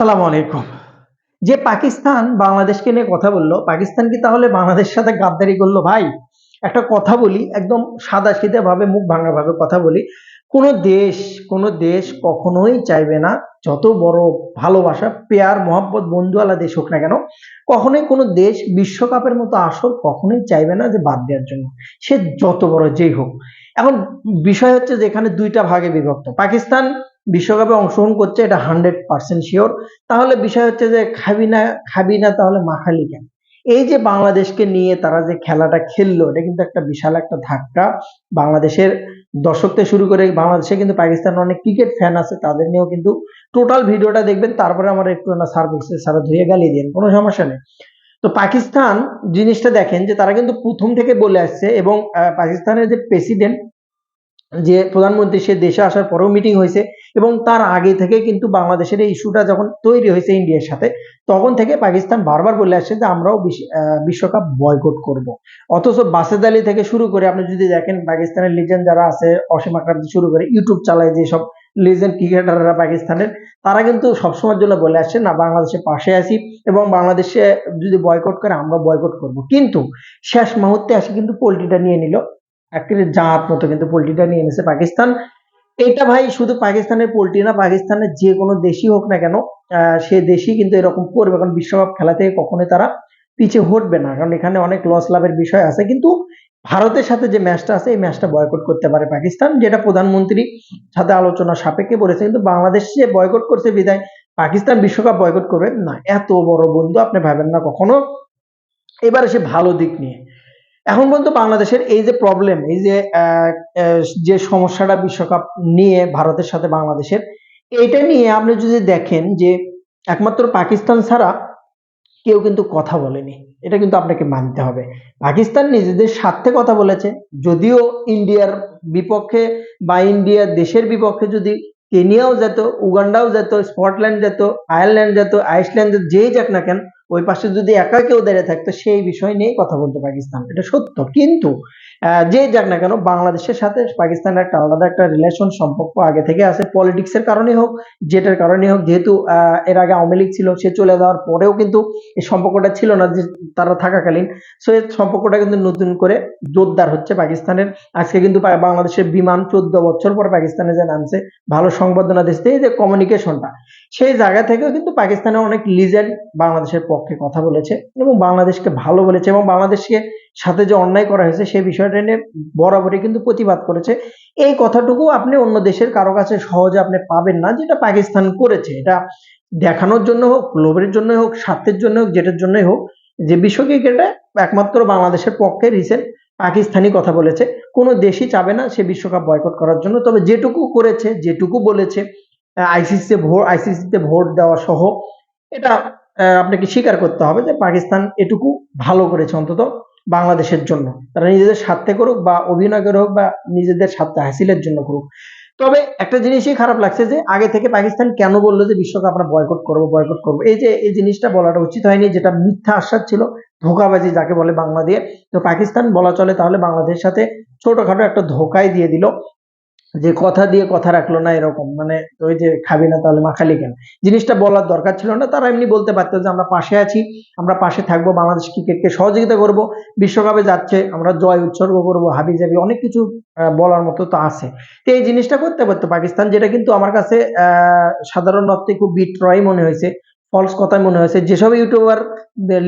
সালাম আলাইকুম। যে পাকিস্তান বাংলাদেশকে নিয়ে কথা বলল, পাকিস্তান কি তাহলে বাংলাদেশের সাথে গাদ্দারি করলো ভাই? একটা কথা বলি, একদম সাদাসিধে ভাবে মুখ ভাঙা ভাবে কথা বলি। কোন দেশ কোন দেশ কখনোই চাইবে না, যত বড় ভালোবাসা, পেয়ার, মহব্বত, বন্ধুওয়ালা দেশ হোক না কেন, কখনোই কোনো দেশ বিশ্বকাপের মতো আসর কখনোই চাইবে না যে বাদ দেওয়ার জন্য। সে যত বড় যেই হোক। এখন বিষয় হচ্ছে যে এখানে দুইটা ভাগে বিভক্ত। পাকিস্তান বিশ্বকাপে অংশগ্রহণ করছে, এটা 100% শিওর। তাহলে বিষয় হচ্ছে যে খাবি না তাহলে মাখালি কেন? এই যে বাংলাদেশকে নিয়ে তারা যে খেলাটা খেললো, এটা কিন্তু একটা বিশাল একটা ধাক্কা। বাংলাদেশের দর্শক থেকে শুরু করে বাংলাদেশে কিন্তু পাকিস্তানের অনেক ক্রিকেট ফ্যান আছে, তাদের নিয়েও কিন্তু টোটাল ভিডিওটা দেখবেন, তারপরে আমার একটু না সার বলছে সারা ধুয়ে গালিয়ে দিন, কোনো সমস্যা নেই। তো পাকিস্তান জিনিসটা দেখেন যে তারা কিন্তু প্রথম থেকে বলে আসছে, এবং পাকিস্তানের যে প্রেসিডেন্ট, যে প্রধানমন্ত্রী, সে দেশে আসার পরেও মিটিং হয়েছে, এবং তার আগে থেকে কিন্তু বাংলাদেশের এই ইস্যুটা যখন তৈরি হয়েছে ইন্ডিয়ার সাথে, তখন থেকে পাকিস্তান বারবার বলে আসছে যে আমরাও বিশ্বকাপ বয়কট করব। অথচ বাসেদ আলী থেকে শুরু করে আপনি যদি দেখেন, পাকিস্তানের লিজেন্ড যারা আছে, অসীম আকরাম থেকে শুরু করে ইউটিউব চালায় যেসব লিজেন্ড ক্রিকেটাররা পাকিস্তানের, তারা কিন্তু সবসময়ের জন্য বলে আসছে না, বাংলাদেশের পাশে আছি, এবং বাংলাদেশে যদি বয়কট করে আমরা বয়কট করব। কিন্তু শেষ মুহূর্তে এসে কিন্তু পোল্ট্রিটা নিয়ে নিল, একেবারে জাত মতো কিন্তু পোল্ট্রিটা নিয়ে এনেছে পাকিস্তান। এটা ভাই শুধু পাকিস্তানের পোল্ট্রি না, পাকিস্তানের যে কোনো দেশই হোক না কেন, সে দেশই কিন্তু এরকম করবে, কারণ বিশ্বকাপ খেলা থেকে কখনোই তারা পিছিয়ে হটবে না, কারণ এখানে অনেক লস লাভের বিষয় আছে। কিন্তু ভারতের সাথে যে ম্যাচটা আছে, এই ম্যাচটা বয়কট করতে পারে পাকিস্তান, যেটা প্রধানমন্ত্রী সাথে আলোচনা সাপেক্ষে বলেছে। কিন্তু বাংলাদেশ যে বয়কট করছে বিদায় পাকিস্তান বিশ্বকাপ বয়কট করবে না, এত বড় বন্ধু আপনি ভাবেন না কখনো। এবারে সে ভালো দিক নিয়ে, এখন পর্যন্ত বাংলাদেশের এই যে প্রবলেম, এই যে যে সমস্যাটা বিশ্বকাপ নিয়ে ভারতের সাথে বাংলাদেশের, এইটা নিয়ে আপনি যদি দেখেন যে একমাত্র পাকিস্তান ছাড়া কেউ কিন্তু কথা বলেনি। এটা কিন্তু আপনাকে মানতে হবে। পাকিস্তান নিজেদের স্বার্থে কথা বলেছে। যদিও ইন্ডিয়ার বিপক্ষে বা ইন্ডিয়ার দেশের বিপক্ষে যদি কেনিয়াও যেত, উগান্ডাও যেত, স্কটল্যান্ড যেত, আয়ারল্যান্ড যেত, আইসল্যান্ড যেত, যেই যাক না কেন, ওই পাশে যদি একা কেউ দাঁড়িয়ে থাকতো, সেই বিষয় নিয়েই কথা বলতো পাকিস্তান, এটা সত্য। কিন্তু যে যাক না কেন, বাংলাদেশের সাথে পাকিস্তানের একটা আলাদা একটা রিলেশন, সম্পর্ক আগে থেকে আছে, পলিটিক্স এর কারণে হোক, যেটার কারণে হোক, যেহেতু এর আগে আওয়ামী লীগ ছিল, সে চলে যাওয়ার পরেও কিন্তু এই সম্পর্কটা ছিল না যে তারা থাকাকালীন। সো এই সম্পর্কটা কিন্তু নতুন করে জোরদার হচ্ছে পাকিস্তানের। আজকে কিন্তু বাংলাদেশের বিমান 14 বছর পর পাকিস্তানে যে নামছে, ভালো সংবর্ধনা দিচ্ছে। এই যে কমিউনিকেশনটা, সেই জায়গা থেকেও কিন্তু পাকিস্তানের অনেক লিজেন্ড বাংলাদেশের পক্ষে কথা বলেছে, এবং বাংলাদেশকে ভালো বলেছে, এবং বাংলাদেশকে সাথে যে অন্যায় করা হয়েছে সেই বিষয়টা নিয়ে বরাবরই কিন্তু প্রতিবাদ করেছে। এই কথাটুকু আপনি অন্য দেশের কারো কাছে সহজে আপনি পাবেন না, যেটা পাকিস্তান করেছে। এটা দেখানোর জন্য হোক, লোভের জন্য হোক, স্বার্থের জন্য হোক, যেটার জন্যই হোক, যে বিশ্ব ক্রিকেটে একমাত্র বাংলাদেশের পক্ষে রিসেন্ট পাকিস্তানি কথা বলেছে। কোনো দেশই চাবে না সে বিশ্বকাপ বয়কট করার জন্য। তবে যেটুকু করেছে, যেটুকু বলেছে, আইসিসিতে ভোট দেওয়া সহ, এটা আপনাকে স্বীকার করতে হবে যে পাকিস্তান এটুকু ভালো করেছে অন্তত বাংলাদেশের জন্য। তারা নিজেদের স্বার্থে করুক বা অভিনয় করে হোক বা নিজেদের স্বার্থ হাসিলের জন্য করুক। তবে একটা জিনিসই খারাপ লাগছে যে আগে থেকে পাকিস্তান কেন বললো যে বিশ্বকাপ আমরা বয়কট করবো, বয়কট করবো? এই যে এই জিনিসটা বলাটা উচিত হয়নি, যেটা মিথ্যা আশ্বাস ছিল, ধোঁকাবাজি যাকে বলে বাংলা দিয়ে। তো পাকিস্তান বলা চলে তাহলে বাংলাদেশের সাথে ছোটখাটো একটা ধোঁকাই দিয়ে দিল, যে কথা দিয়ে কথা রাখলো না, এরকম মানে ওই যে খাবি না তাহলে মাখালি কেন, জিনিসটা বলার দরকার ছিল না। তারা এমনি বলতে পারতো যে আমরা পাশে আছি, আমরা পাশে থাকবো, বাংলাদেশ ক্রিকেটকে সহযোগিতা করব, বিশ্বকাপে যাচ্ছে আমরা জয় উৎসর্গ করব, হাবি জাবি অনেক কিছু বলার মতো তো আছে। তো এই জিনিসটা করতে পারতো পাকিস্তান, যেটা কিন্তু আমার কাছে সাধারণ অর্থে খুব বিট্রয় মনে হয়েছে, ফলস কথা মনে হয়েছে। যেসব ইউটিউবার,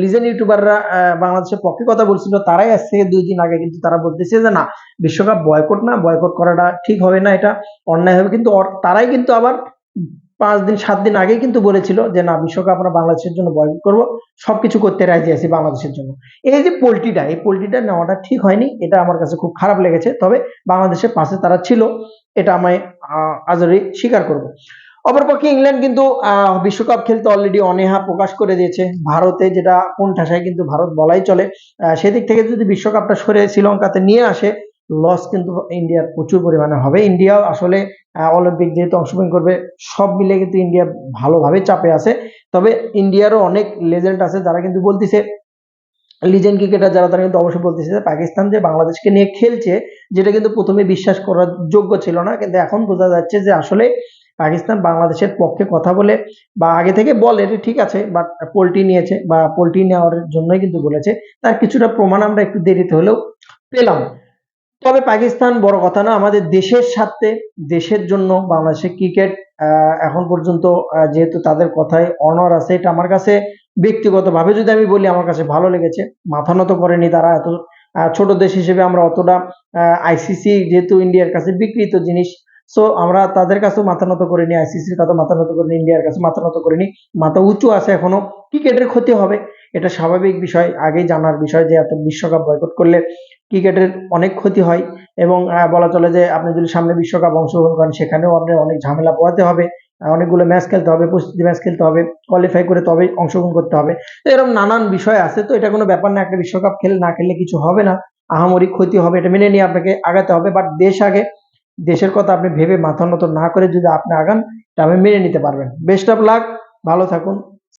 লিজেন্ড ইউটিউবাররা বাংলাদেশের পক্ষে কথা বলছিল, তারাই আসছে 2 দিন আগে কিন্তু তারা বলতেছে যে না, বিশ্বকাপ বয়কট না, বয়কট করাটা ঠিক হবে না, এটা অন্যায় হবে। কিন্তু তারাই কিন্তু আবার 5 দিন 7 দিন আগেই কিন্তু বলেছিল যে না, বিশ্বকাপ আমরা বাংলাদেশের জন্য বয়কট করব, সবকিছু করতে রাজি আছি বাংলাদেশের জন্য। এই যে পোল্ট্রিটা, এই পোল্ট্রিটা নেওয়াটা ঠিক হয়নি, এটা আমার কাছে খুব খারাপ লেগেছে। তবে বাংলাদেশের পাশে তারা ছিল, এটা আমি আজরি স্বীকার করব। অপরপক্ষে ইংল্যান্ড কিন্তু বিশ্বকাপ খেলতে অলরেডি অনীহা প্রকাশ করে দিয়েছে ভারতে, যেটা কোন ঠাসায় কিন্তু ভারত বলাই চলে। সেদিক থেকে যদি বিশ্বকাপটা সরে শ্রীলঙ্কাতে নিয়ে আসে, লস কিন্তু ইন্ডিয়ার প্রচুর পরিমাণে হবে। ইন্ডিয়াও আসলে অলিম্পিক যেহেতু অংশগ্রহণ করবে, সব মিলে কিন্তু ইন্ডিয়া ভালোভাবে চাপে আছে। তবে ইন্ডিয়ারও অনেক লেজেন্ড আছে যারা কিন্তু বলতেছে, লিজেন্ড ক্রিকেটার যারা, তারা কিন্তু অবশ্যই বলতেছে যে পাকিস্তান যে বাংলাদেশকে নিয়ে খেলছে, যেটা কিন্তু প্রথমে বিশ্বাস করার যোগ্য ছিল না, কিন্তু এখন বোঝা যাচ্ছে যে আসলে পাকিস্তান বাংলাদেশের পক্ষে কথা বলে বা আগে থেকে বলে এটা ঠিক আছে, বাট পোল্টি নিয়েছে বা পোল্টি নেওয়ার জন্যই কিন্তু বলেছে। তার কিছুটা প্রমাণ আমরা একটু দেরিতে হলেও পেলাম। তবে পাকিস্তান বড় কথা না, আমাদের দেশের স্বার্থে, দেশের জন্য বাংলাদেশের ক্রিকেট এখন পর্যন্ত যেহেতু তাদের কথায় অনড় আছে, এটা আমার কাছে ব্যক্তিগতভাবে যদি আমি বলি আমার কাছে ভালো লেগেছে। মাথা নত করেনি তারা, এত ছোট দেশ হিসেবে আমরা অতটা আইসিসি যেহেতু ইন্ডিয়ার কাছে বিকৃত জিনিস, সো আমরা তাদের কাছেও মাথা নত করিনি, আইসিসির কাছে মাথা নত করিনি, ইন্ডিয়ার কাছে মাথা নত করিনি। মাথা উঁচু আছে এখনো। ক্রিকেটের ক্ষতি হবে, এটা স্বাভাবিক বিষয়, আগেই জানার বিষয় যে এত বিশ্বকাপ বয়কট করলে ক্রিকেটের অনেক ক্ষতি হয় এবং বলা চলে যে আপনি যদি সামনে বিশ্বকাপ অংশগ্রহণ করেন সেখানেও আপনার অনেক ঝামেলা পোহাতে হবে, অনেকগুলো ম্যাচ খেলতে হবে, প্রস্তুতি ম্যাচ খেলতে হবে, কোয়ালিফাই করে তবেই অংশগ্রহণ করতে হবে। তো এরকম নানান বিষয় আছে, তো এটা কোনো ব্যাপার না, একটা বিশ্বকাপ খেলে না খেললে কিছু হবে না, আহামরি ক্ষতি হবে, এটা মেনে নিয়ে আপনাকে আগাতে হবে। বাট দেশ আগে, দেশের কথা আপনি ভেবে মাথা নত না করে যদি আপনি আগান, এটা আপনি মেনে নিতে পারবেন। বেস্ট অফ লাক, ভালো থাকুন।